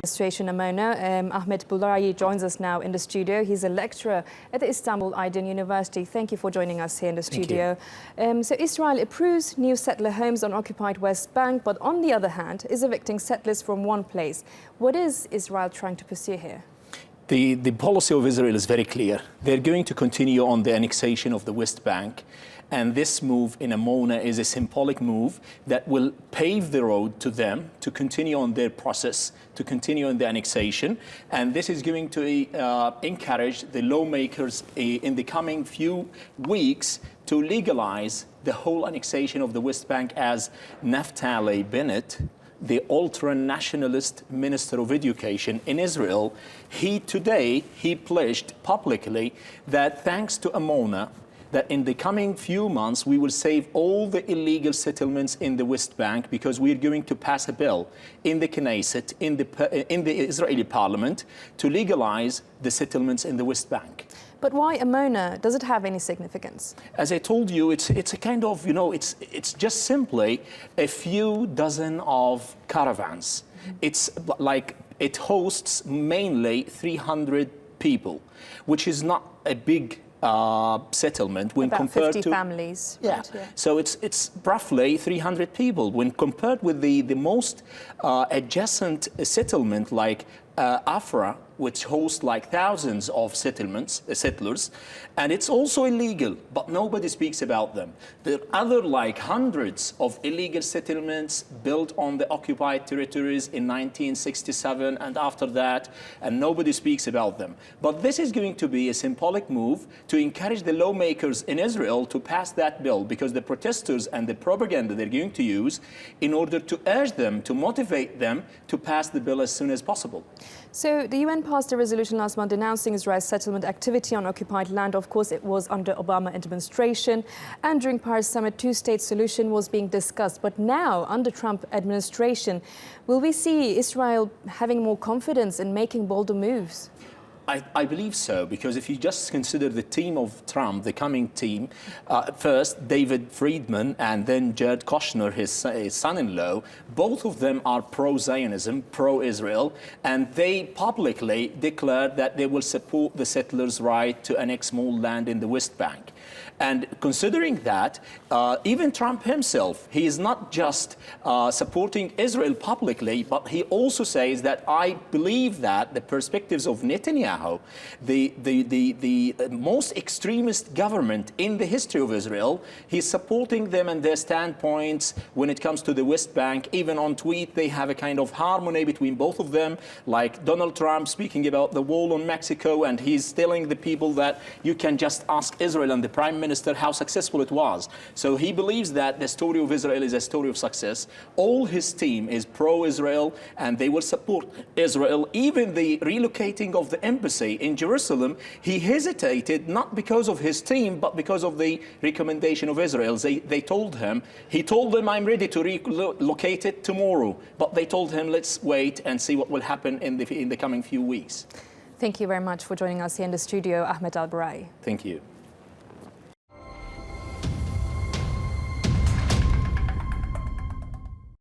Administration Amona. Ahmed al Burai joins us now in the studio. He's a lecturer at the Istanbul Aydın University. Thank you for joining us here in the studio. So Israel approves new settler homes on occupied West Bank, but on the other hand is evicting settlers from one place. What is Israel trying to pursue here? The policy of Israel is very clear. They're going to continue on the annexation of the West Bank. And this move in Amona is a symbolic move that will pave the road to them to continue on their process, to continue on the annexation. And this is going to encourage the lawmakers in the coming few weeks to legalize the whole annexation of the West Bank, as Naftali Bennett, the ultra-nationalist Minister of Education in Israel, he pledged publicly that thanks to Amona, that in the coming few months we will save all the illegal settlements in the West Bank, because we are going to pass a bill in the Knesset, in the Israeli parliament, to legalize the settlements in the West Bank. But why Amona? Does it have any significance? As I told you, it's a kind of, it's just simply a few dozen of caravans. It's like it hosts mainly 300 people, which is not a big settlement when about compared 50 to families. Yeah. Right, yeah. So it's roughly 300 people when compared with the most adjacent settlement like Afra, which hosts like thousands of settlers, and it's also illegal, but nobody speaks about them. There are other like hundreds of illegal settlements built on the occupied territories in 1967 and after that, and nobody speaks about them. But this is going to be a symbolic move to encourage the lawmakers in Israel to pass that bill, because the protesters and the propaganda they're going to use in order to urge them, to motivate them to pass the bill as soon as possible. So the UN passed a resolution last month denouncing Israel's settlement activity on occupied land. Of course, it was under Obama administration, and during Paris summit, two-state solution was being discussed. But now, under Trump administration, will we see Israel having more confidence in making bolder moves? I believe so, because if you just consider the team of Trump, the coming team, first David Friedman and then Jared Kushner, his son-in-law, both of them are pro-Zionism, pro-Israel, and they publicly declared that they will support the settlers' right to annex more land in the West Bank. And considering that, even Trump himself, he is not just supporting Israel publicly, but he also says that I believe that the perspectives of Netanyahu, the most extremist government in the history of Israel, he's supporting them and their standpoints when it comes to the West Bank. Even on tweet, they have a kind of harmony between both of them, like Donald Trump speaking about the wall on Mexico, and he's telling the people that you can just ask Israel and the Prime Minister how successful it was. So he believes that the story of Israel is a story of success. All his team is pro-Israel, and they will support Israel. Even the relocating of the embassy in Jerusalem, he hesitated not because of his team, but because of the recommendation of Israel. He told them, I'm ready to relocate it tomorrow. But they told him, let's wait and see what will happen in the coming few weeks. Thank you very much for joining us here in the studio, Ahmed al Burai. Thank you.